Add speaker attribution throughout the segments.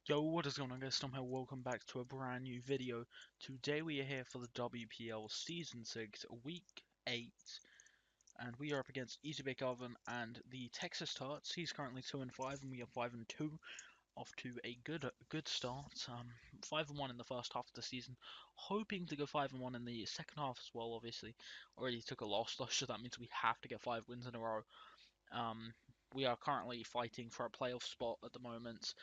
Speaker 1: Yo, what is going on, guys? Tom here. Welcome back to a brand new video. Today we are here for the WPL Season 6, Week 8, and we are up against ezbakeoven and the Texas Turts. He's currently 2-5, and we are 5-2, off to a good start. 5-1 in the first half of the season, hoping to go 5-1 in the second half as well. Obviously, already took a loss, so that means we have to get 5 wins in a row. We are currently fighting for a playoff spot at the moment.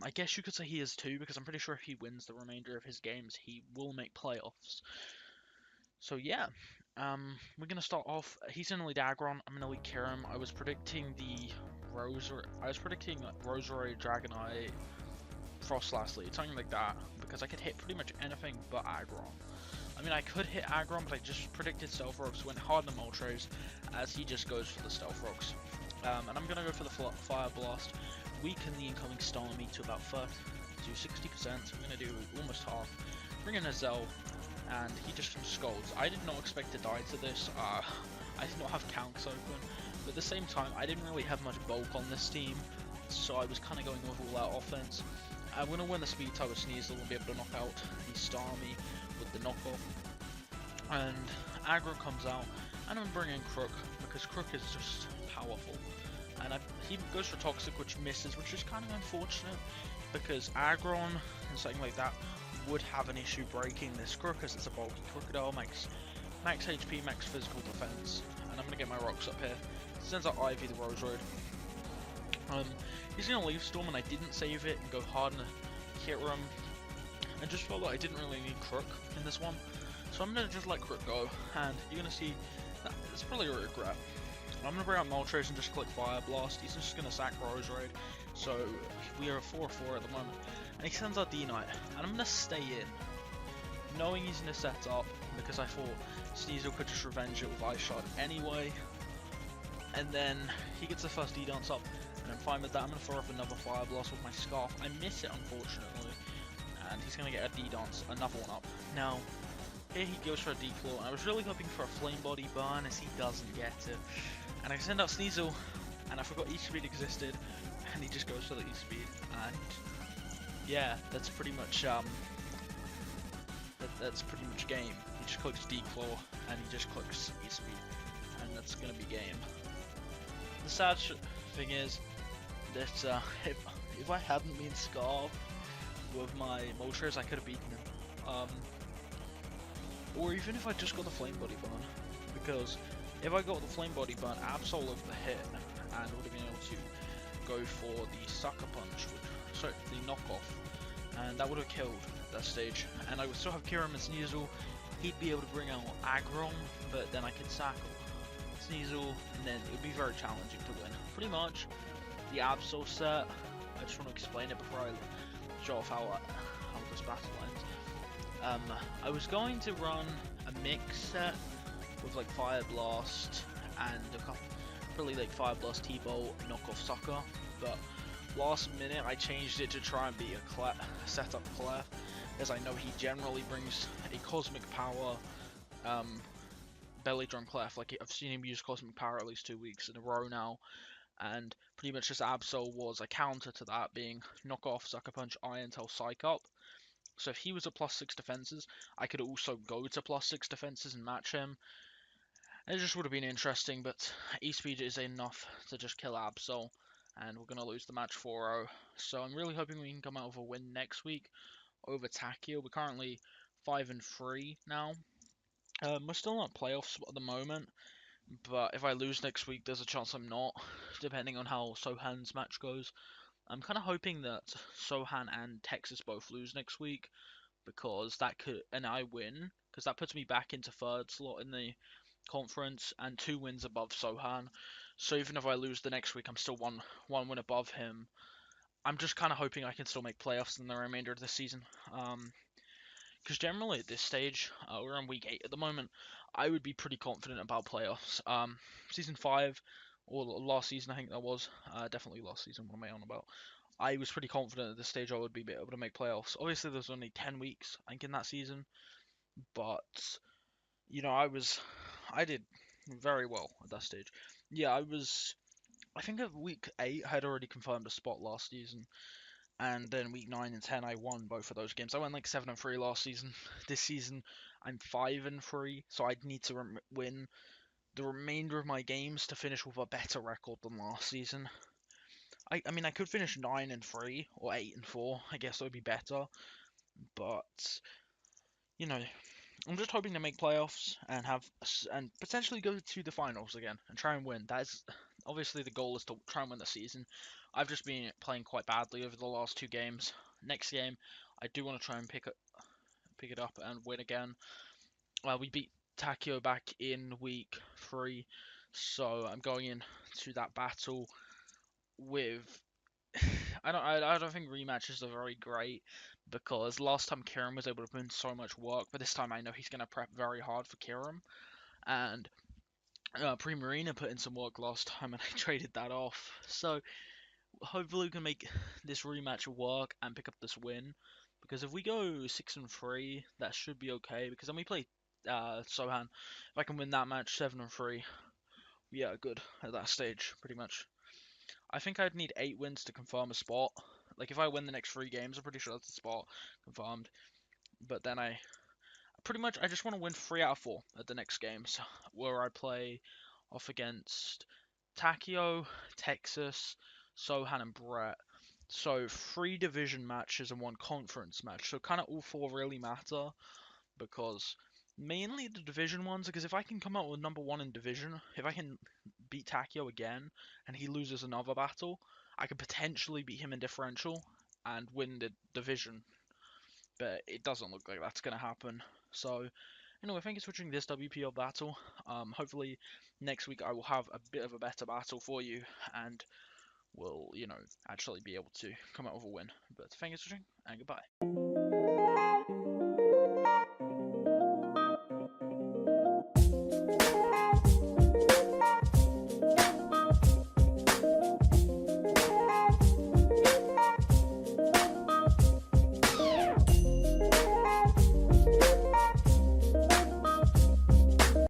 Speaker 1: I guess you could say he is too, because I'm pretty sure if he wins the remainder of his games, he will make playoffs. So yeah, we're gonna start off. He's in lead Aggron. I'm gonna lead Kirim. I was predicting the Rosary, Dragonite, Frost last lead, something like that, because I could hit pretty much anything but Aggron. I mean, I could hit Aggron, but I just predicted Stealth Rocks, went hard on the Moltres, as he just goes for the Stealth Rocks. And I'm gonna go for the Fire Blast. Weaken the incoming Starmie to about 60%, so I'm going to do almost half. Bring in a Zell, and he just scolds. I did not expect to die to this. I did not have Counts open, but at the same time, I didn't really have much bulk on this team, so I was kind of going with all-out offense. I'm going to win the speed tie with Sneasel and be able to knock out the Starmie with the knockoff. And Aggro comes out, and I'm bringing Crook, because Crook is just powerful. And he goes for Toxic, which misses, which is kind of unfortunate, because Aggron and something like that would have an issue breaking this Crook, as it's a bulky Crocodile, max HP, max physical defense. And I'm going to get my rocks up here. Sends out Ivy the Roseroid. He's going to leave Storm, and I didn't save it and go hard in a Kirim. And just felt like I didn't really need Crook in this one. So I'm going to just let Crook go, and you're going to see that it's probably a regret. I'm going to bring out Moltres and just click Fire Blast. He's just going to sack Roserade. So we are 4-4 at the moment. And he sends out D-Knight. And I'm going to stay in, knowing he's going to set up, because I thought Sneasel could just revenge it with Ice Shard anyway. And then he gets the first D-Dance up, and I'm fine with that. I'm going to throw up another Fire Blast with my Scarf. I miss it, unfortunately. And he's going to get a D-Dance, another one up. Now, here he goes for a D-Claw, and I was really hoping for a Flame Body burn, as he doesn't get it. And I send out Sneasel, and I forgot E-Speed existed, and he just goes for the E-Speed, and yeah, that's pretty much that's pretty much game. He just clicks D-Claw, and he just clicks E-Speed, and that's gonna be game. The sad thing is that if I hadn't been Scarf with my Moltres, I could have beaten him. Or even if I just got the Flame Body burn, because if I got the Flame Body burn, Absol of the hit, and would have been able to go for the Sucker Punch, sorry, the knockoff, and that would have killed that stage. And I would still have Kirim and Sneasel. He'd be able to bring out Aggron, but then I could sack Sneasel, and then it would be very challenging to win. Pretty much the Absol set. I just want to explain it before I show off how this battle ends. I was going to run a mix set with like Fire Blast and a couple, probably like Fire Blast, T-Bolt, knockoff Sucker, but last minute I changed it to try and be a setup Clef, as I know he generally brings a Cosmic Power belly drum Clef. Like, I've seen him use Cosmic Power at least 2 weeks in a row now, and pretty much just Absol was a counter to that, being knockoff, Sucker Punch, Iron Tail, Psych Up. So if he was a +6 defenses, I could also go to +6 defenses and match him. It just would have been interesting, but E-Speed is enough to just kill Absol, and we're going to lose the match 4-0. So I'm really hoping we can come out with a win next week over Takio. We're currently 5-3 now. We're still not playoffs at the moment, but if I lose next week, there's a chance I'm not, depending on how Sohan's match goes. I'm kind of hoping that Sohan and Texas both lose next week, because that could, and I win, because that puts me back into 3rd slot in the conference and 2 wins above Sohan. So even if I lose the next week, I'm still one win above him. I'm just kind of hoping I can still make playoffs in the remainder of the season. Because generally at this stage, we're on week 8 at the moment, I would be pretty confident about playoffs. Season 5, or last season I think that was, definitely last season, what am I on about? I was pretty confident at this stage I would be able to make playoffs. Obviously there's only 10 weeks, I think, in that season, but, you know, I did very well at that stage. Yeah, I think at week 8 I had already confirmed a spot last season, And then week 9 and 10, I won both of those games. I went like 7-3 last season. This season, I'm 5-3, so I'd need to win the remainder of my games to finish with a better record than last season. I mean, I could finish 9-3 or 8-4. I guess that would be better. But you know, I'm just hoping to make playoffs and potentially go to the finals again and try and win. That is obviously the goal is to try and win the season. I've just been playing quite badly over the last 2 games. Next game, I do want to try and pick it up and win again. We beat Takio back in week 3, so I'm going into that battle with. I don't think rematches are very great because last time Kieran was able to put in so much work, but this time I know he's going to prep very hard for Kieran. And Pre-Marina put in some work last time and I traded that off. So hopefully we can make this rematch work and pick up this win. Because if we go 6-3, that should be okay. Because then we play Sohan. If I can win that match 7-3, yeah, good at that stage, pretty much. I think I'd need 8 wins to confirm a spot. Like if I win the next 3 games, I'm pretty sure that's the spot confirmed. But then I just want to win 3 out of 4 at the next games, where I play off against Takio, Texas, Sohan, and Brett. So 3 division matches and 1 conference match. So kind of all 4 really matter because mainly the division ones. Because if I can come out with number 1 in division, if I can beat Takio again and he loses another battle, I could potentially beat him in differential and win the division. But it doesn't look like that's going to happen. So anyway, thank you for watching this WPL battle. Hopefully next week I will have a bit of a better battle for you and will, actually be able to come out with a win. But thank you for watching and goodbye.